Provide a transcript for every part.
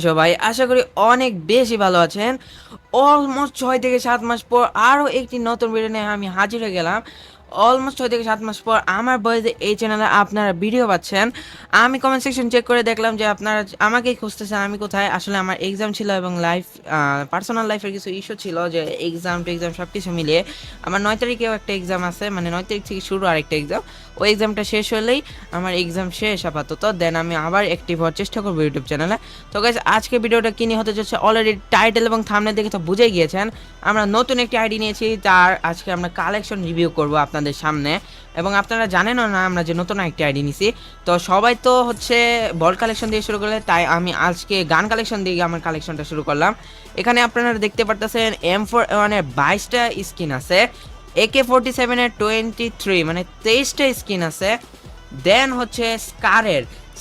সবাই আশা করি অনেক বেশি ভালো আছেন। অলমোস্ট 6 থেকে 7 মাস পর আরও একটি নতুন ভিডিও নিয়ে আমি হাজির হয়ে গেলাম। অলমোস্ট 6 থেকে 7 মাস পর আমার বয়সে এই চ্যানেলে আপনারা ভিডিও পাচ্ছেন। আমি কমেন্ট সেকশন চেক করে দেখলাম যে আপনারা আমাকেই খুঁজতেছেন আমি কোথায়। আসলে আমার এক্সাম ছিল এবং পার্সোনাল লাইফের কিছু ইস্যু ছিল, যে এক্সাম সব কিছু মিলিয়ে আমার 9 তারিখেও একটা এক্সাম আছে, মানে 9 তারিখ থেকে শুরু আরেকটা এক্সাম। ওই এক্সামটা শেষ হলেই আমার এক্সাম শেষ আপাতত, দেন আমি আবার অ্যাক্টিভ হওয়ার চেষ্টা করবো ইউটিউব চ্যানেলে। তো গাইস, আজকে ভিডিওটা কি নিয়ে হতে যাচ্ছে অলরেডি টাইটেল এবং থাম্বনেল দেখে তো বুঝেই গিয়েছেন। আমরা নতুন একটি আইডি নিয়েছি, তার আজকে আমরা কালেকশন রিভিউ করব আপনাদের সামনে। এবং আপনারা জানেনও না আমরা যে নতুন একটি আইডি নিছি। তো সবাই তো হচ্ছে বল কালেকশন দিয়ে শুরু করলে, তাই আমি আজকে গান কালেকশন দিয়ে আমার কালেকশনটা শুরু করলাম। এখানে আপনারা দেখতে পারতেছেন M41-এর 22টা স্কিন আছে, AK-47-এর 23 মানে 23টা স্কিন আছে। দেন হচ্ছে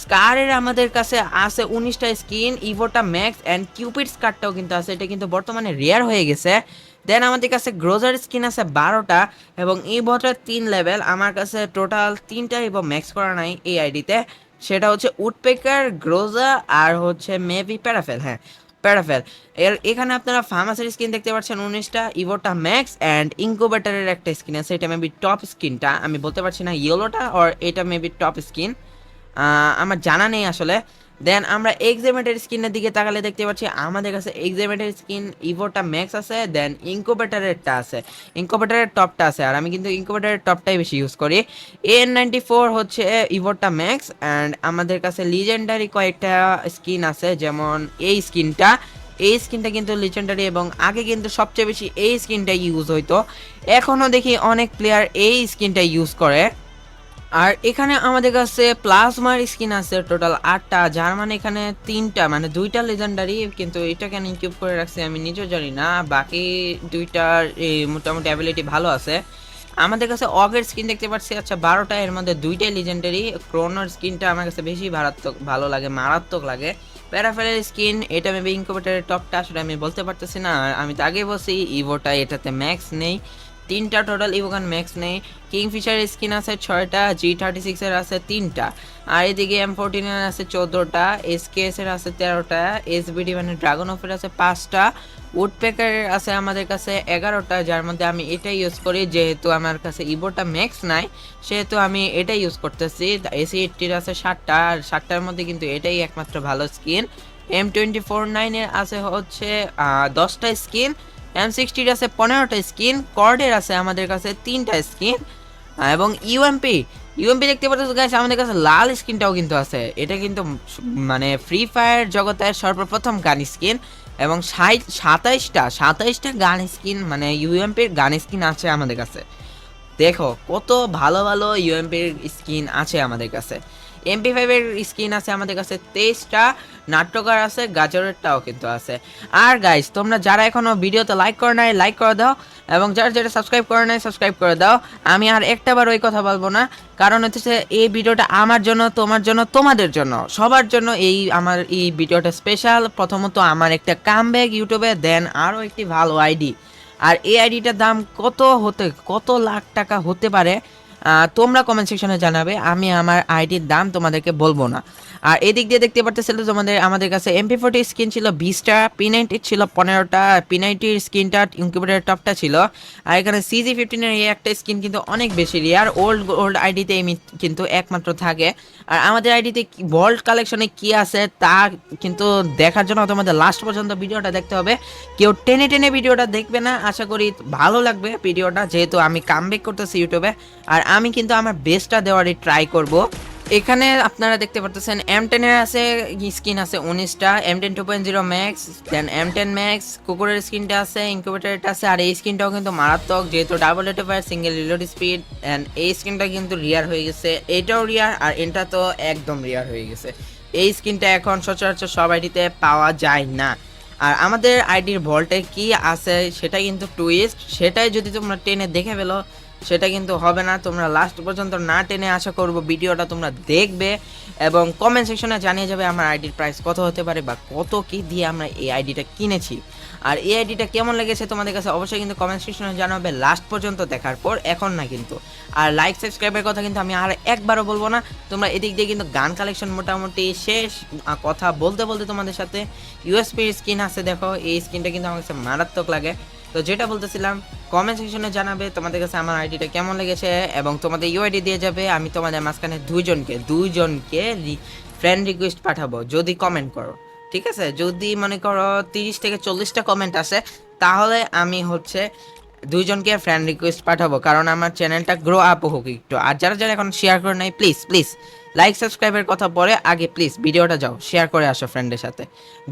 স্কারের আমাদের কাছে আছে 19টা স্কিন, ইভোটা ম্যাক্স অ্যান্ড কিউপিড স্কারটাও কিন্তু আছে, এটা কিন্তু বর্তমানে রেয়ার হয়ে গেছে। দেন আমাদের কাছে গ্রোজার স্কিন আছে 12টা এবং ইভোটা 3 লেভেল। আমার কাছে টোটাল 3টা ইভো ম্যাক্স করা নাই এই আইডিতে, সেটা হচ্ছে উডপেকার, গ্রোজা আর হচ্ছে মেবি প্যারাফেল। হ্যাঁ, প্যারাফেল। এখানে আপনারা ফার্মাসির স্কিন দেখতে পাচ্ছেন 19টা, ইভোটা ম্যাক্স অ্যান্ড ইনকুবেটারের একটা স্কিন আছে, এটা মেবি টপ স্কিনটা, আমি বলতে পারছি না ইয়েলোটা আর এটা মেবি টপ স্কিন, আমার জানা নেই আসলে। দেন আমরা এক্সামেটের স্কিনের দিকে তাকালে দেখতে পাচ্ছি আমাদের কাছে এক্সামেটের স্কিন ইভোটা ম্যাক্স আছে, দেন ইনকুবেটারেরটা আছে, ইনকুবেটারের টপটা আছে, আর আমি কিন্তু ইনকুবেটারের টপটাই বেশি ইউজ করি। AN94 হচ্ছে ইভোটা ম্যাক্স অ্যান্ড আমাদের কাছে লিজেন্ডারি কয়েকটা স্কিন আছে, যেমন এই স্কিনটা কিন্তু লিজেন্ডারি এবং আগে কিন্তু সবচেয়ে বেশি এই স্কিনটা ইউজ হইতো। এখনও দেখি অনেক প্লেয়ার এই স্কিনটা ইউজ করে। আর এখানে আমাদের কাছে প্লাজমার স্কিন আছে টোটাল 8টা, যার মানে এখানে 3টা মানে 2টা লেজেন্ডারি, কিন্তু এটা কেন ইনকিউব করে রাখছে আমি নিজেও জানি না। বাকি 2টার মোটামুটি অ্যাবিলিটি ভালো আছে। আমাদের কাছে অগের স্কিন দেখতে পাচ্ছি আচ্ছা 12টা, এর মধ্যে 2টাই লিজেন্ডারি। ক্রোনোর স্কিনটা আমার কাছে বেশি ভালো লাগে, মারাত্মক লাগে। প্যারাফেলের স্কিন এটা মেবি ইনকিউবেটরের টপটা, আসলে আমি বলতে পারতেছি না। আমি তো আগে বলছি ইভোটা এটাতে ম্যাক্স নেই, 3টা টোটাল ইভোগান ম্যাক্স নেই। কিংফিশারের স্কিন আছে 6টা, G36-এর আছে 3টা, আর এদিকে M14-এর আছে 14টা, SKS-এর আছে 13টা, SBD মানে ড্রাগন অফের আছে 5টা, উডপেকারের আছে আমাদের কাছে 11টা, যার মধ্যে আমি এটাই ইউজ করি, যেহেতু আমার কাছে ইভোটা ম্যাক্স নাই সেহেতু আমি এটাই ইউজ করতেছি। AC80-র আছে 7টা, আর 7টার মধ্যে কিন্তু এটাই একমাত্র ভালো স্কিন। M249-এর আছে হচ্ছে 10টা স্কিন, M60-র আছে 15টা স্কিন, কর্ডের আছে আমাদের কাছে 3টা স্কিন, এবং ইউএমপি দেখতে পাচ্ছ গাইস, আমাদের কাছে লাল স্কিনটাও কিন্তু আছে। এটা কিন্তু মানে ফ্রি ফায়ার জগতের সর্বপ্রথম গান স্কিন, এবং 27টা গান স্কিন মানে ইউএমপির গান স্কিন আছে আমাদের কাছে। দেখো কত ভালো ভালো ইউএমপির স্কিন আছে আমাদের কাছে। MP5-এর স্কিন আছে আমাদের কাছে 23টা, নাট্যকার আছে, গাজরেরটাও কিন্তু আছে। আর গাইস, তোমরা যারা এখনো ভিডিওতে লাইক করে নাই লাইক করে দাও, এবং যারা সাবস্ক্রাইব করে নাই সাবস্ক্রাইব করে দাও। আমি আর একটাবার ওই কথা বলবো না, কারণ হচ্ছে এই ভিডিওটা আমার জন্য, তোমার জন্য, তোমাদের জন্য, সবার জন্য আমার এই ভিডিওটা স্পেশাল। প্রথমত আমার একটা কামব্যাক ইউটিউবে, দেন আরও একটি ভালো আইডি। আর এই আইডিটার দাম কত লাখ টাকা হতে পারে তোমরা কমেন্ট সেকশনে জানাবে, আমি আমার আইডির দাম তোমাদেরকে বলবো না। আর এদিক দিয়ে দেখতে পারতেছিল আমাদের কাছে MP40 স্কিন ছিল 20টা, P90 ছিল 15টা, P90-র স্কিনটা ইনকিউবেটরের টপটা ছিল। আর এখানে CG15-এর এই একটা স্কিন কিন্তু অনেক বেশি রেয়ার, ওল্ড আইডিতে কিন্তু একমাত্র থাকে। আর আমাদের আইডিতে ভল্ট কালেকশনে কি আছে তা কিন্তু দেখার জন্য তোমাদের লাস্ট পর্যন্ত ভিডিওটা দেখতে হবে। কেউ টেনে টেনে ভিডিওটা দেখবে না, আশা করি ভালো লাগবে ভিডিওটা, যেহেতু আমি কামব্যাক করতেছি ইউটিউবে, আর আমি কিন্তু আমার বেস্টটা দেওয়ারই ট্রাই করব। এখানে আপনারা দেখতে পারতেছেন M10-এর আছে স্কিন আছে 19টা, M10 2.0 ম্যাক্স, দেন M10 ম্যাক্স, কুকুরের স্কিনটা আছে, ইনকিউবেটরটা আছে। আর এই স্কিনটাও কিন্তু মারাত্মক, যেহেতু double rate fire, single reload speed, and এই স্কিনটা কিন্তু রিয়ার হয়ে গেছে, এটাও রিয়ার, আর এটা তো একদম রিয়ার হয়ে গেছে। এই স্কিনটা এখন সচরাচর সব আইডিতে পাওয়া যায় না। আর আমাদের আইডির ভল্টে কি আছে সেটা কিন্তু টুইস্ট, সেটাই যদি তোমরা টেনে দেখে ফেলো সেটা কিন্তু হবে না। তোমরা লাস্ট পর্যন্ত না টেনে আশা করব ভিডিওটা তোমরা দেখবে এবং কমেন্ট সেকশনে জানিয়ে যাবে আমার আইডির প্রাইস কত হতে পারে বা কত কি দিয়ে আমরা এই আইডিটা কিনেছি। আর এই আইডিটা কেমন লেগেছে তোমাদের কাছে অবশ্যই কিন্তু কমেন্ট সেকশনে জানাবে লাস্ট পর্যন্ত দেখার পর, এখন না কিন্তু। আর লাইক সাবস্ক্রাইবের কথা কিন্তু আমি আর একবারও বলবো না। তোমরা এদিক দিয়ে কিন্তু গান কালেকশন মোটামুটি শেষ। কথা বলতে বলতে তোমাদের সাথে ইউএসপি স্কিন আছে, দেখো এই স্কিনটা কিন্তু আমার কাছে মারাত্মক লাগে। তো যেটা বলতেছিলাম, কমেন্ট সেকশনে জানাবে তোমাদের কাছে আমার আইডিটা কেমন লেগেছে এবং তোমাদের ইউআইডি দিয়ে যাবে। আমি তোমাদের মাঝখানে দুইজনকে ফ্রেন্ড রিকোয়েস্ট পাঠাবো যদি কমেন্ট করো, ঠিক আছে? যদি মনে করো 30 থেকে 40টা কমেন্ট আসে, তাহলে আমি হচ্ছে দুইজনকে ফ্রেন্ড রিকোয়েস্ট পাঠাবো, কারণ আমার চ্যানেলটা গ্রো আপ হোক একটু। আর যারা যারা এখন শেয়ার করে নাই, প্লিজ প্লিজ লাইক সাবস্ক্রাইবের কথা পরে আগে প্লিজ ভিডিওটা যাও শেয়ার করে আসো ফ্রেন্ডের সাথে।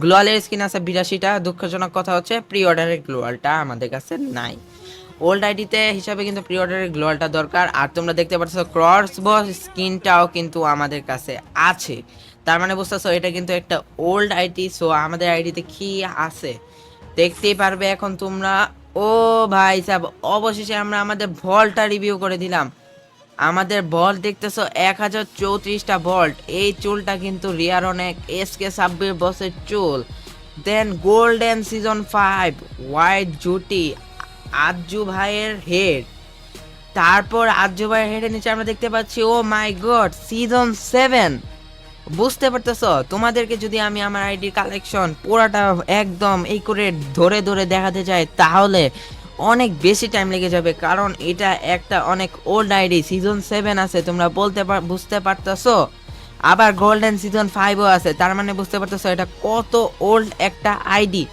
গ্লোয়ালের স্কিন আছে 82টা। দুঃখজনক কথা হচ্ছে প্রি অর্ডারের গ্লোয়ালটা আমাদের কাছে নাই। ওল্ড আইডিতে হিসাবে কিন্তু প্রি অর্ডারের গ্লোয়ালটা দরকার। আর তোমরা দেখতে পাচ্ছ ক্রস বস স্কিনটাও কিন্তু আমাদের কাছে আছে, তার মানে বুঝতেছো এটা কিন্তু একটা ওল্ড আইডি। সো আমাদের আইডিতে কি আছে দেখতেই পারবে এখন তোমরা। ও ভাই সাব, অবশেষে আমরা আমাদের ভল্টটা রিভিউ করে দিলাম। আমাদের ভল্ট দেখতেছো 1034টা ভল্ট। এই চুলটা কিন্তু রিয়ার অনেক, এসকে সাব্বির বসের চুল। দেন গোল্ডেন সিজন 5 হোয়াইট জুটি, আজ্জু ভাইয়ের হেড। তারপর আজ্জু ভাইয়ের হেডের নিচে আমরা দেখতে পাচ্ছি ও মাই গড সিজন 7। বুঝতে পারতেছো? তোমাদেরকে যদি আমি আমার আইডির কালেকশন পুরাটা একদম এই করে ধরে ধরে দেখাতে চাই তাহলে অনেক বেশি টাইম লেগে যাবে, কারণ এটা একটা অনেক ওল্ড আইডি। সিজন 7 আছে, তোমরা বুঝতে পারতেছো। আবার গোল্ডেন সিজন 5ও আছে, তার মানে বুঝতে পারতেছো এটা কত ওল্ড একটা আইডি।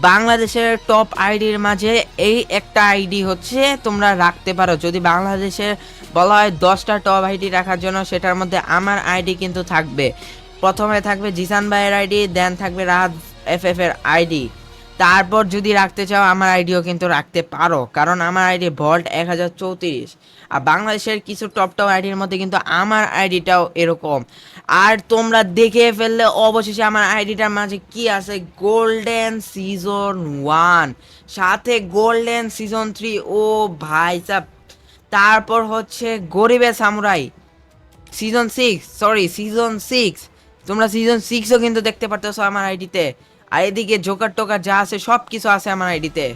বাংলাদেশের টপ আইডির মাঝে এই একটা আইডি হচ্ছে তোমরা রাখতে পারো। যদি বাংলাদেশের বলা হয় 10টা টপ আইডি রাখার জন্য, সেটার মধ্যে আমার আইডি কিন্তু থাকবে। প্রথমে থাকবে জিসান ভাইয়ের আইডি, দেন থাকবে রাজ এফএফ এর আইডি। তারপর যদি রাখতে চাও আমার আইডিও কিন্তু রাখতে পারো, কারণ আমার আইডি ভল্ট 1034। আর বাংলাদেশের কিছু টপ টপ আইডির মধ্যে কিন্তু আমার আইডিটাও এরকম। আর তোমরা দেখে ফেললে অবশেষে আমার আইডিটার মাঝে কি আছে, গোল্ডেন সিজন 1 সাথে গোল্ডেন সিজন 3। ও ভাই সাব, তারপর হচ্ছে গরিবের সামুরাই সিজন 6। তোমরা সিজন 6ও কিন্তু দেখতে পারতেছো আমার আইডিতে। আর এদিকে জোকার টোকার যা আছে সব কিছু আছে আমার আইডিতে।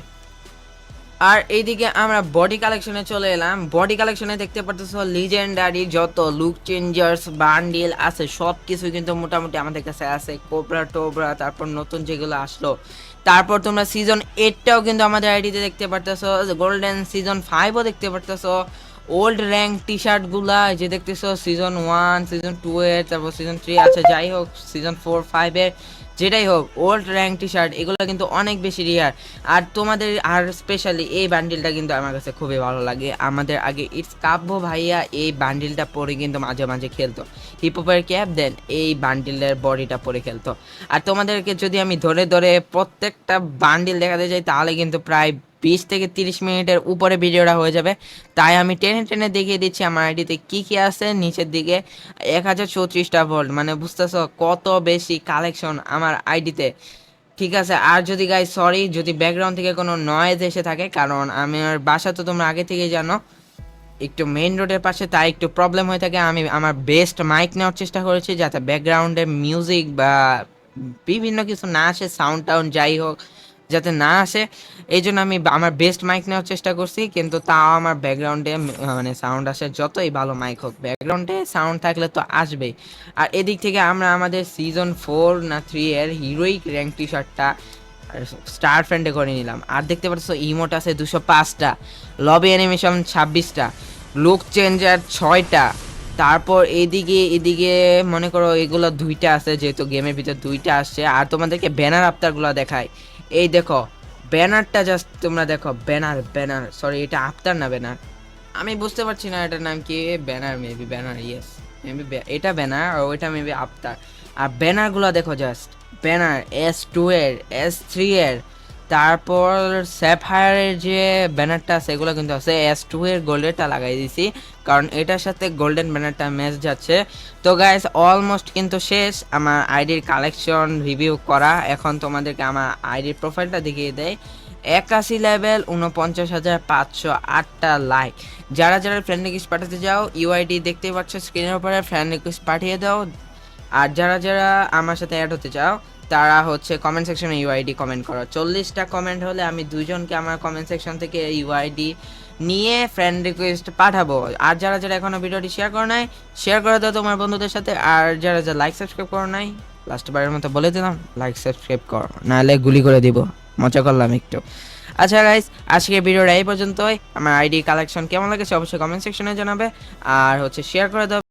আর এইদিকে আমরা বডি কালেকশনে চলে এলাম। বডি কালেকশনে দেখতে পারতেছো লিজেন্ডারি যত লুক চেঞ্জার্স বান্ডিল আছে সব কিছু কিন্তু মোটামুটি আমাদের কাছে আছে। কোবরা টোবরা, তারপর নতুন যেগুলো আসলো। তারপর তোমরা সিজন 8টাও কিন্তু আমাদের আইডিতে দেখতে পারতেছো। গোল্ডেন সিজন 5ও দেখতে পারতেছো। ওল্ড র্যাঙ্ক টি শার্ট গুলা যে দেখতেছো সিজন 1 সিজন 2 এর, তারপর সিজন 3 আছে, যাই হোক সিজন 4 5 এর, যেটাই হোক ওল্ড র্যাঙ্ক টি শার্ট এগুলো কিন্তু অনেক বেশি রিয়ার। আর তোমাদের আর স্পেশালি এই বান্ডিলটা কিন্তু আমার কাছে খুবই ভালো লাগে। আমাদের আগে ইটস কাব্য ভাইয়া এই বান্ডিলটা পরে কিন্তু মাঝে মাঝে খেলতো, হিপহপের ক্যাপ, দেন এই বান্ডিলের বডিটা পরে খেলতো। আর তোমাদেরকে যদি আমি ধরে ধরে প্রত্যেকটা বান্ডিল দেখাতে চাই তাহলে কিন্তু প্রায় 20 থেকে 30 মিনিটের উপরে ভিডিওটা হয়ে যাবে। তাই আমি টেনে টেনে দেখিয়ে দিচ্ছি আমার আইডিতে কি কি আছে। নিচের দিকে 1034টা ভোল্ট, মানে বুঝতেছো কত বেশি কালেকশন আমার আইডিতে, ঠিক আছে? আর যদি গাইস সরি যদি ব্যাকগ্রাউন্ড থেকে কোনো নয়েজ এসে থাকে, কারণ আমার বাসা তো তোমরা আগে থেকেই জানো একটু মেইন রোডের পাশে, তাই একটু প্রবলেম হয়ে থাকে। আমি আমার বেস্ট মাইক নেওয়ার চেষ্টা করেছি যাতে ব্যাকগ্রাউন্ডে মিউজিক বা বিভিন্ন কিছু না আসে, সাউন্ড টাউন্ড যাই হোক যাতে না আসে। এই জন্য আমি আমার বেস্ট মাইক নেওয়ার চেষ্টা করছি, কিন্তু তাও আমার ব্যাকগ্রাউন্ডে মানে সাউন্ড আসে। যতই ভালো মাইক হোক ব্যাকগ্রাউন্ডে সাউন্ড থাকলে তো আসবেই। আর এদিক থেকে আমরা আমাদের সিজন 4 না 3 এর হিরোইক র্যাঙ্ক টি শার্টটা স্টার ফ্রেন্ডে করে নিলাম। আর দেখতে পাচ্ছ ইমোট আছে 205টা, লবি অ্যানিমেশন 26টা, লুক চেঞ্জার 6টা। তারপর এদিকে মনে করো এগুলো 2টা আছে, যেহেতু গেমের ভিতর 2টা আসছে। আর তোমাদেরকে ব্যানার আফতারগুলো দেখাই। এই দেখো ব্যানারটা, জাস্ট তোমরা দেখো ব্যানার সরি এটা আফতার না ব্যানার, আমি বুঝতে পারছি না এটার নাম কি। Banner maybe banner, yes maybe এটা ব্যানার আর ওইটা মেবি আফতার। আর ব্যানারগুলো দেখো, জাস্ট ব্যানার S2 এর, S3 এর, তারপর স্যাফায়ারের যে ব্যানারটা আছে এগুলো কিন্তু আছে। S2 এর গোল্ডেরটা লাগাই দিছি কারণ এটার সাথে গোল্ডেন ব্যানারটা ম্যাচ যাচ্ছে। তো গাইস অলমোস্ট কিন্তু শেষ আমার আইডির কালেকশন রিভিউ করা। এখন তোমাদেরকে আমার আইডির প্রোফাইলটা দেখিয়ে দেয়। 81 লেভেল, 49,508টা লাইক। যারা যারা ফ্রেন্ড রিকোয়েস্ট পাঠাতে যাও, ইউআইডি দেখতেই পাচ্ছ স্ক্রিনের উপরে, ফ্রেন্ড রিকোয়েস্ট পাঠিয়ে দাও। আর যারা যারা আমার সাথে অ্যাড হতে চাও তারা হচ্ছে কমেন্ট সেকশনে ইউআইডি কমেন্ট করো। 40টা কমেন্ট হলে আমি দুজনকে আমার কমেন্ট সেকশন থেকে ইউআইডি নিয়ে ফ্রেন্ড রিকোয়েস্ট পাঠাবো। আর যারা যারা এখনো ভিডিওটি শেয়ার করো নাই, শেয়ার করে দাও তোমার বন্ধুদের সাথে। আর যারা যারা লাইক সাবস্ক্রাইব করো নাই, লাস্ট বারের মতো বলে দিলাম, লাইক সাবস্ক্রাইব করো, নাহলে গুলি করে দিব। মজা করলাম একটু। আচ্ছা গাইস, আজকের ভিডিওটা এই পর্যন্তই। আমার আইডি কালেকশন কেমন লাগেছে অবশ্যই কমেন্ট সেকশনে জানাবে, আর হচ্ছে শেয়ার করে দাও।